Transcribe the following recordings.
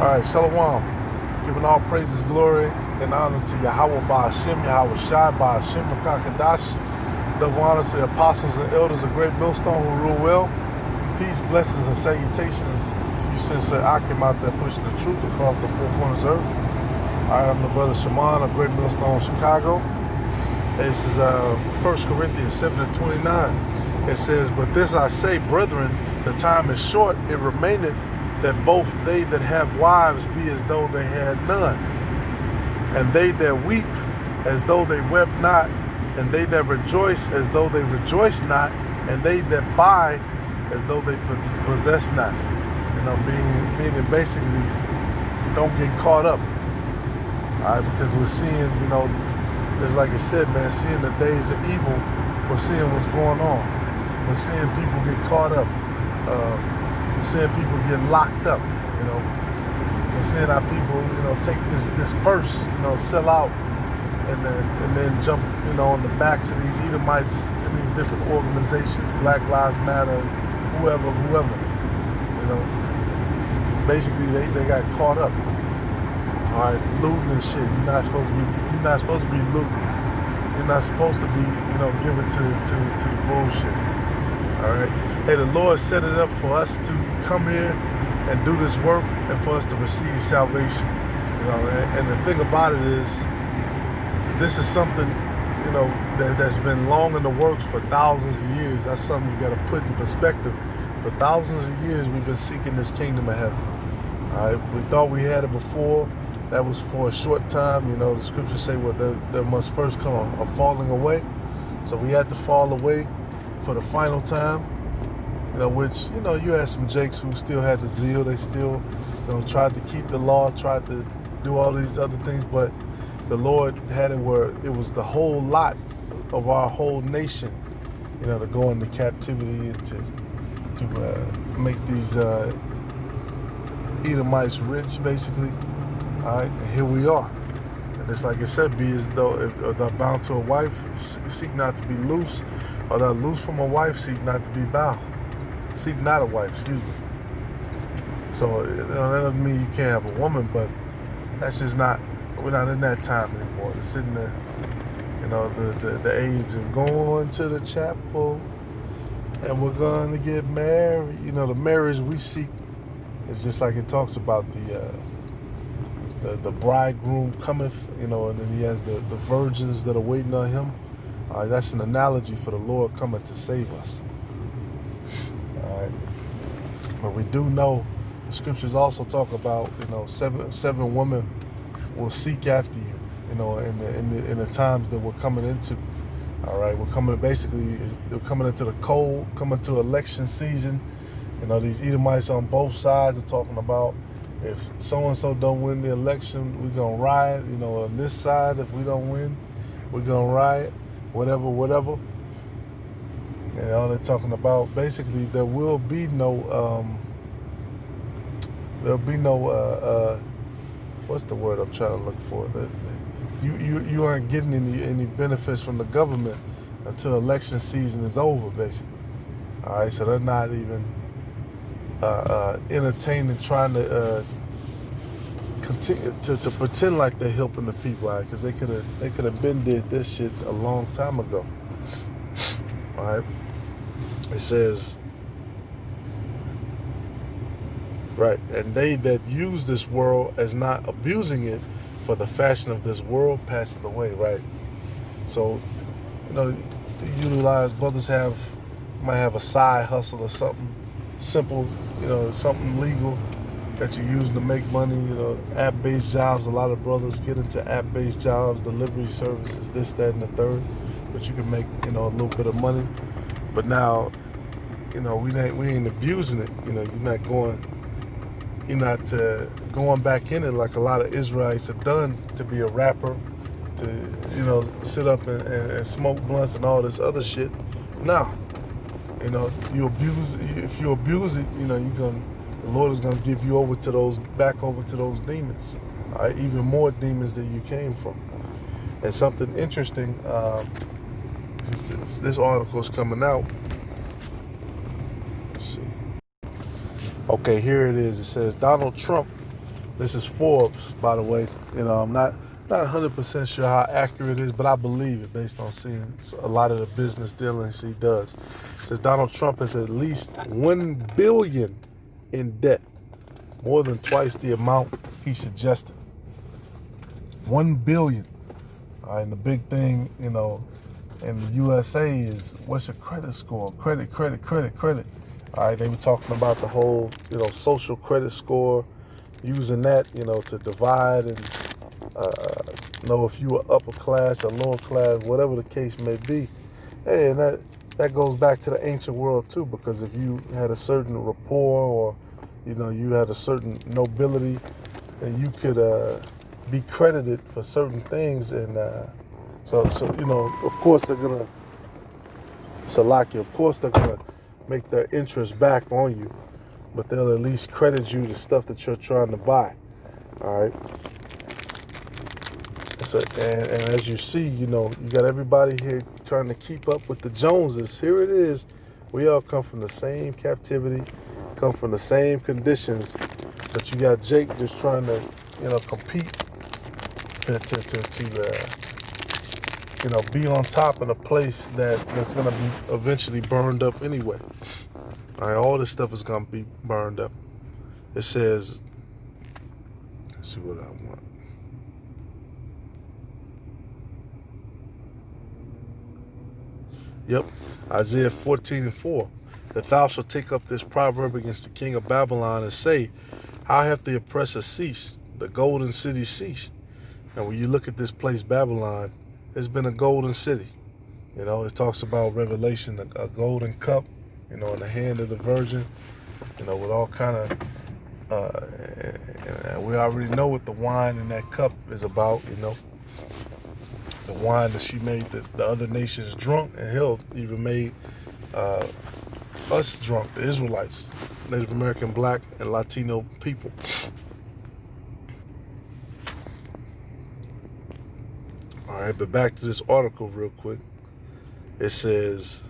All right, Shalom. Giving all praises, glory, and honor to Yahweh Ba'ashem, Yahweh Shai, Ba'ashem, Makakadash. Double honors to the apostles and elders of Great Millstone who rule well. Peace, blessings, and salutations to you, sincere Akim out there pushing the truth across the four corners of earth. All right, I'm the brother Shaman of Great Millstone, Chicago. This is 1 Corinthians 7:29. It says, "But this I say, brethren, the time is short, it remaineth that both they that have wives be as though they had none, and they that weep as though they wept not, and they that rejoice as though they rejoice not, and they that buy as though they possess not." You know, meaning basically, don't get caught up. All right, because we're seeing, you know, just like I said, man, seeing the days of evil, we're seeing what's going on. We're seeing people get caught up. Seeing people get locked up, you know. We're seeing how people, you know, take this purse, you know, sell out, and then jump, you know, on the backs of these Edomites and these different organizations, Black Lives Matter, whoever, you know. Basically, they got caught up. All right, looting and shit. You're not supposed to be looting. You're not supposed to be, you know, giving to the bullshit. All right. Hey, the Lord set it up for us to come here and do this work and for us to receive salvation. You know, and the thing about it is, this is something, you know, that's been long in the works for thousands of years. That's something you got to put in perspective. For thousands of years, we've been seeking this kingdom of heaven. All right, we thought we had it before. That was for a short time. You know, the scriptures say, well, there must first come a falling away. So we had to fall away for the final time. You know, which, you know, you had some jakes who still had the zeal. They still, you know, tried to keep the law, tried to do all these other things. But the Lord had it where it was the whole lot of our whole nation, you know, to go into captivity and to make these Edomites rich, basically. All right, and here we are. And it's like it said, be as though if thou bound to a wife, seek not to be loose, or thou loose from a wife, seek not to be bound. Seek not a wife, excuse me. So, you know, that doesn't mean you can't have a woman, but that's just not, we're not in that time anymore. It's in the, you know, the age of going to the chapel and we're going to get married. You know, the marriage we seek is just like it talks about the bridegroom cometh, you know, and then he has the virgins that are waiting on him. That's an analogy for the Lord coming to save us. But we do know the scriptures also talk about, you know, seven women will seek after you, you know, in the times that we're coming into. All right, we're coming into the cold, coming to election season. You know, these Edomites on both sides are talking about, if so and so don't win the election, we're gonna riot. You know, on this side, if we don't win, we're gonna riot. Whatever. And all they're talking about, basically, there will be no, what's the word I'm trying to look for? You aren't getting any benefits from the government until election season is over, basically. All right, so they're not even entertaining trying to continue to pretend like they're helping the people out, because they could have been did this shit a long time ago. All right. It says, right, and they that use this world as not abusing it, for the fashion of this world passeth away, right? So, you know, brothers might have a side hustle or something simple, you know, something legal that you're using to make money, you know, app-based jobs. A lot of brothers get into app-based jobs, delivery services, this, that, and the third, but you can make, you know, a little bit of money. But now, you know, we ain't abusing it. You know, you're not going back in it like a lot of Israelites have done, to be a rapper, to, you know, sit up and smoke blunts and all this other shit. No, you know, if you abuse it, you know, the Lord is gonna give you back over to those demons, all right? Even more demons than you came from. And something interesting. This article is coming out. Let's see. Okay, here it is. It says Donald Trump This is Forbes, by the way. I'm not 100% sure how accurate it is, but I believe it based on seeing a lot of the business dealings he does. It says Donald Trump is at least $1 billion in debt, more than twice the amount he suggested. $1 billion. All right, and the big thing, in the USA is what's your credit score? Credit. All right, they were talking about the whole, social credit score, using that, to divide and know if you were upper class or lower class, whatever the case may be. Hey, and that goes back to the ancient world too, because if you had a certain rapport or, you had a certain nobility, then you could be credited for certain things. And so of course they're gonna Salaki, of course they're gonna make their interest back on you, but they'll at least credit you the stuff that you're trying to buy. All right. So, and as you see, you got everybody here trying to keep up with the Joneses. Here it is. We all come from the same captivity, come from the same conditions, but you got Jake just trying to, compete to be on top in a place that's going to be eventually burned up anyway. All right, all this stuff is going to be burned up. It says, let's see what I want. Yep, Isaiah 14:4. That thou shalt take up this proverb against the king of Babylon and say, how hath the oppressor ceased? The golden city ceased. And when you look at this place, Babylon, it's been a golden city. It talks about Revelation, a golden cup, in the hand of the virgin, with all kind of, and we already know what the wine in that cup is about, the wine that she made the other nations drunk, and hell, even made us drunk, the Israelites, Native American, Black, and Latino people. All right, but back to this article real quick. It says,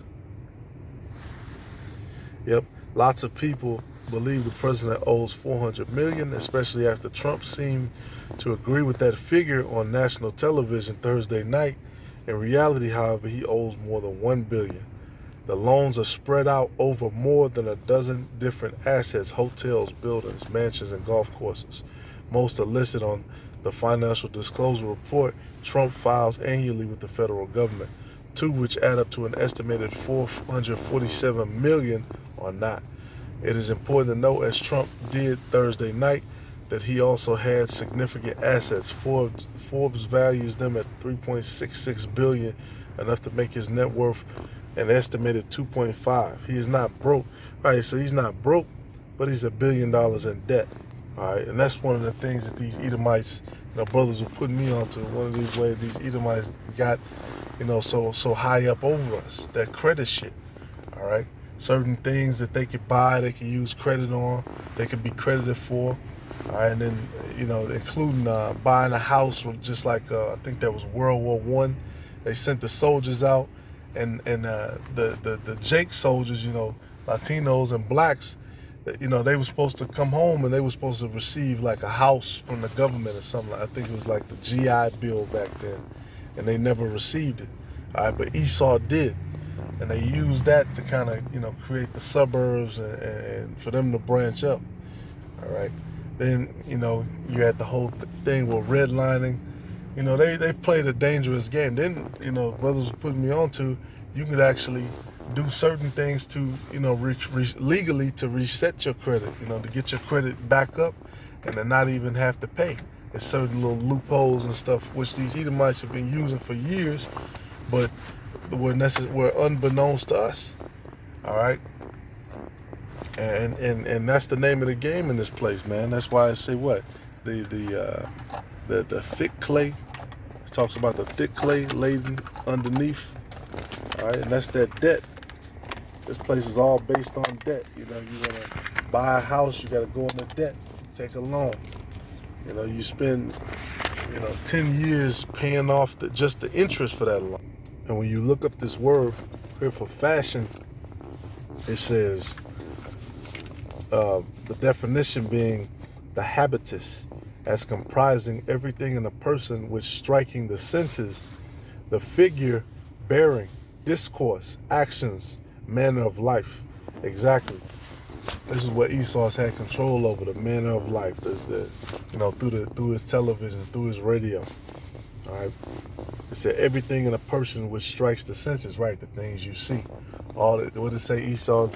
yep, lots of people believe the president owes $400 million, especially after Trump seemed to agree with that figure on national television Thursday night. In reality, however, he owes more than $1 billion. The loans are spread out over more than a dozen different assets, hotels, buildings, mansions, and golf courses. Most are listed on the Financial Disclosure Report Trump files annually with the federal government, two which add up to an estimated $447 million or not. It is important to note, as Trump did Thursday night, that he also had significant assets. Forbes values them at $3.66 billion, enough to make his net worth an estimated $2.5. He is not broke. Right, so he's not broke, but he's $1 billion in debt. All right, and that's one of the things that these Edomites, brothers were putting me onto. One of these ways these Edomites got, so high up over us, that credit shit. All right, certain things that they could buy, they could use credit on, they could be credited for. All right, and then, including buying a house with just like, I think that was World War I. They sent the soldiers out, and the Jake soldiers, Latinos and blacks, they were supposed to come home and they were supposed to receive like a house from the government or something. I think it was like the GI Bill back then, and they never received it. All right, but Esau did, and they used that to kind of, create the suburbs and for them to branch up. All right. Then, you had the whole thing with redlining. They've played a dangerous game. Then, brothers were putting me on to, you could actually do certain things to, legally to reset your credit, to get your credit back up and to not even have to pay. There's certain little loopholes and stuff, which these Edomites have been using for years, but were unbeknownst to us. All right. And that's the name of the game in this place, man. That's why I say what? The thick clay. It talks about the thick clay laden underneath. All right, and that's that debt. This place is all based on debt. You want to buy a house, you got to go into debt, take a loan. You spend 10 years paying off just the interest for that loan. And when you look up this word here for fashion, it says, the definition being the habitus, as comprising everything in a person which striking the senses, the figure bearing, discourse, actions, manner of life. Exactly. This is what Esau's had control over, the manner of life, through his television, through his radio. All right. It said everything in a person which strikes the senses, right? The things you see. What did it say? Esau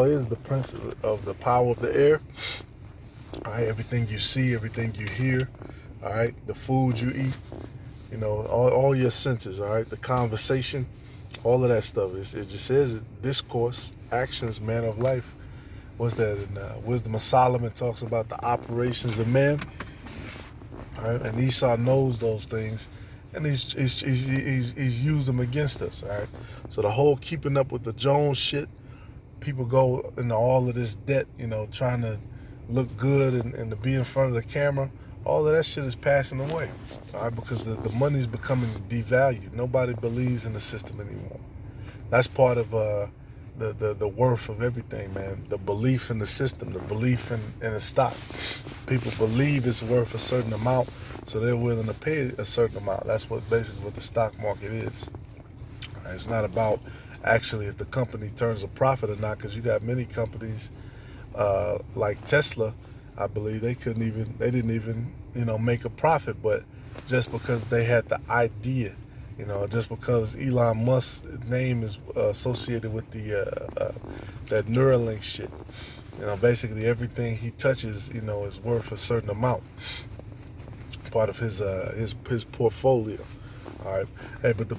is the prince of the power of the air. All right. Everything you see, everything you hear. All right. The food you eat. All your senses. All right. The conversation. All of that stuff. It just says discourse, actions, manner of life. What's that in Wisdom of Solomon? Talks about the operations of man. All right, and Esau knows those things, and he's used them against us. All right, so the whole keeping up with the Jones shit, people go into all of this debt, trying to look good and to be in front of the camera. All of that shit is passing away, all right, because the money's becoming devalued. Nobody believes in the system anymore. That's part of the worth of everything, man. The belief in the system, the belief in a stock. People believe it's worth a certain amount, so they're willing to pay a certain amount. That's basically what the stock market is. Right? It's not about actually if the company turns a profit or not, because you got many companies like Tesla. I believe they didn't even make a profit, but just because they had the idea. Just because Elon Musk's name is associated with that Neuralink shit. Basically everything he touches, is worth a certain amount. Part of his portfolio. All right. Hey, but the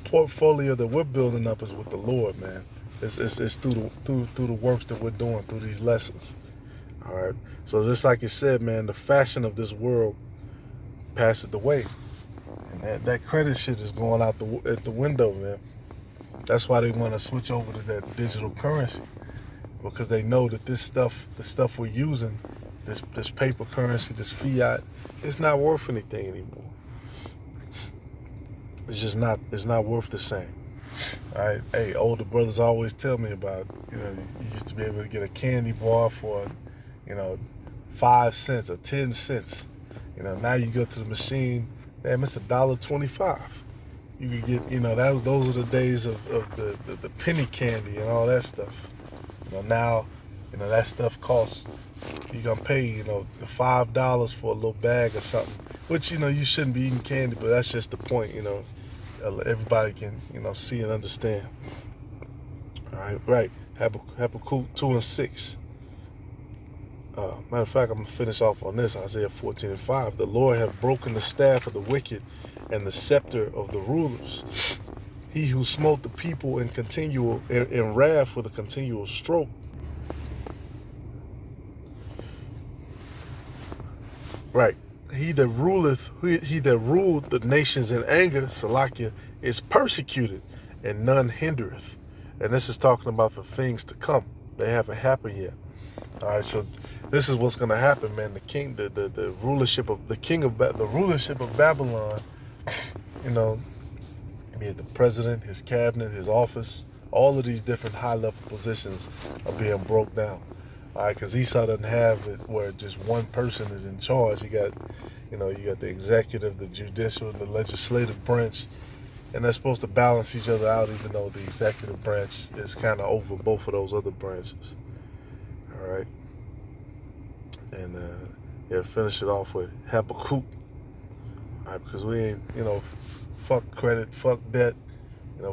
portfolio that we're building up is with the Lord, man. It's through the works that we're doing, through these lessons. All right. So just like you said, man, the fashion of this world passes the way. And that credit shit is going out at the window, man. That's why they want to switch over to that digital currency, because they know that the stuff we're using, this paper currency, this fiat, it's not worth anything anymore. It's just not. It's not worth the same. All right. Hey, older brothers always tell me about. You used to be able to get a candy bar for, 5 cents or 10 cents. Now you go to the machine. Damn, it's $1.25. You could get, those are the days of the penny candy and all that stuff. Now, that stuff costs. You're gonna pay, the $5 for a little bag or something. Which, you shouldn't be eating candy, but that's just the point. Everybody can, see and understand. All right, right. Habakkuk 2 and 6. Matter of fact, I'm going to finish off on this, Isaiah 14 and 5. The Lord hath broken the staff of the wicked and the scepter of the rulers. He who smote the people in wrath with a continual stroke. Right. He that ruled the nations in anger, Salakia, is persecuted, and none hindereth. And this is talking about the things to come. They haven't happened yet. All right, so this is what's going to happen, man. The rulership of Babylon, be it the president, his cabinet, his office, all of these different high-level positions are being broke down. All right, because Esau doesn't have it where just one person is in charge. You got the executive, the judicial, and the legislative branch, and they're supposed to balance each other out, even though the executive branch is kind of over both of those other branches. All right. And finish it off with Habakkuk. All right, because we ain't, fuck credit, fuck debt,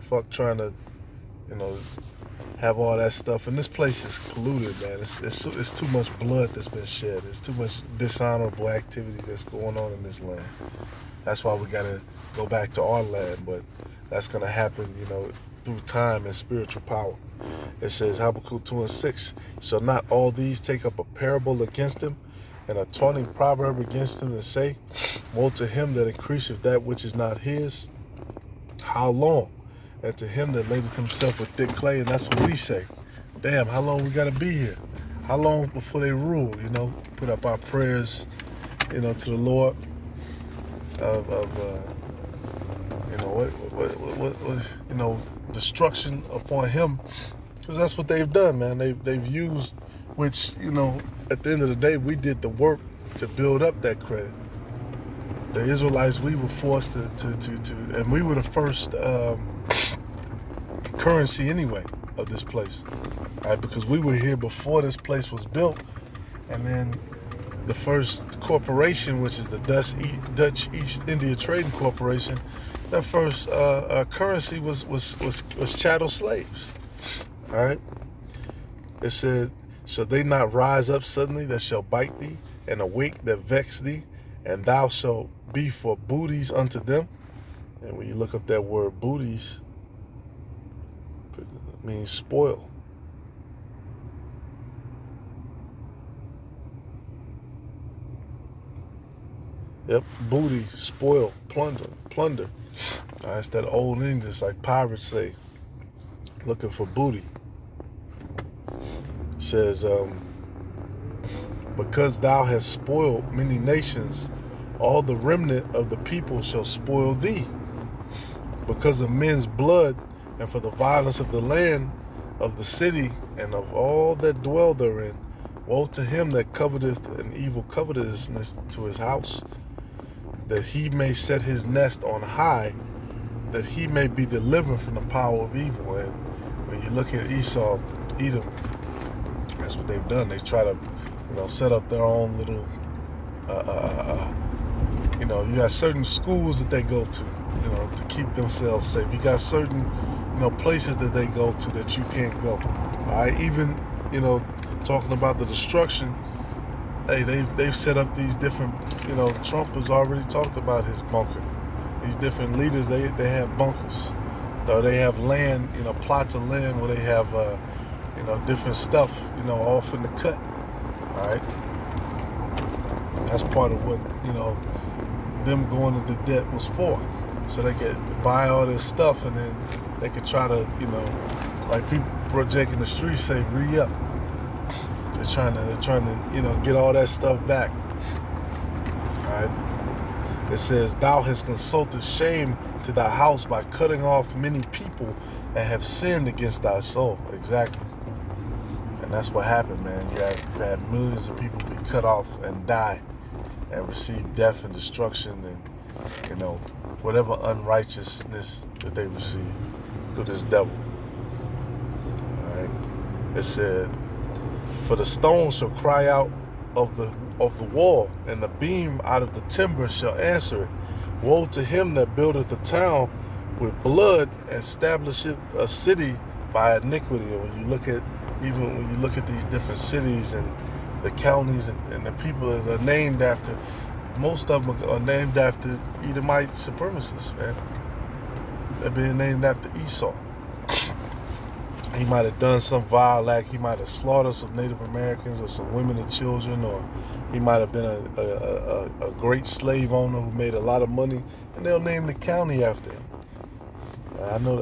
fuck trying to, have all that stuff. And this place is polluted, man. It's too much blood that's been shed. There's too much dishonorable activity that's going on in this land. That's why we got to go back to our land. But that's going to happen, through time and spiritual power. It says, Habakkuk 2 and 6, shall not all these take up a parable against him, and a taunting proverb against him, and say, woe to him that increaseth that which is not his? How long? And to him that ladeth himself with thick clay, and that's what we say. Damn, how long we got to be here? How long before they rule, Put up our prayers, to the Lord destruction upon him, because that's what they've done, man. They've used which, at the end of the day, we did the work to build up that credit. The Israelites, we were forced to and we were the first currency anyway of this place, right? Because we were here before this place was built, and then the first corporation, which is the Dutch East India Trading Corporation, that first currency was chattel slaves. All right. It said, "Shall they not rise up suddenly that shall bite thee, and awake that vex thee, and thou shalt be for booties unto them?" And when you look up that word booties, it means spoil. Yep, booty, spoil, plunder. That's that old English, like pirates say, looking for booty. It says, because thou hast spoiled many nations, all the remnant of the people shall spoil thee. Because of men's blood, and for the violence of the land, of the city, and of all that dwell therein, woe to him that coveteth an evil covetousness to his house, that he may set his nest on high, that he may be delivered from the power of evil. And when you look at Esau, Edom, that's what they've done. They try to, set up their own little, you got certain schools that they go to, to keep themselves safe. You got certain, places that they go to that you can't go. All right, even, talking about the destruction. Hey, they've set up these different, Trump has already talked about his bunker. These different leaders, they have bunkers. They have land, plots of land where they have, different stuff, off in the cut. All right. That's part of what, them going into debt was for. So they could buy all this stuff, and then they could try to, like people projecting the streets say, re-up. They're trying to, get all that stuff back. All right. It says, thou hast consulted shame to thy house by cutting off many people that have sinned against thy soul. Exactly. And that's what happened, man. You had millions of people be cut off and die and receive death and destruction and, whatever unrighteousness that they receive through this devil. All right. It said, for the stone shall cry out of the wall, and the beam out of the timber shall answer it. Woe to him that buildeth a town with blood, and establisheth a city by iniquity. And when you look at these different cities and the counties and the people that are named after, most of them are named after Edomite supremacists, man. They're being named after Esau. He might have done some vile act. He might have slaughtered some Native Americans or some women and children, or he might have been a great slave owner who made a lot of money, and they'll name the county after him. I know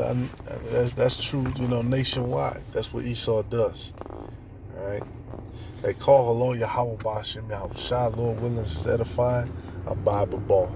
that's true, nationwide. That's what Esau does. All right. They call Hello Yahweh Ba'Shem Yahweh Shai, Lord willing, is edifying, a Bible ball.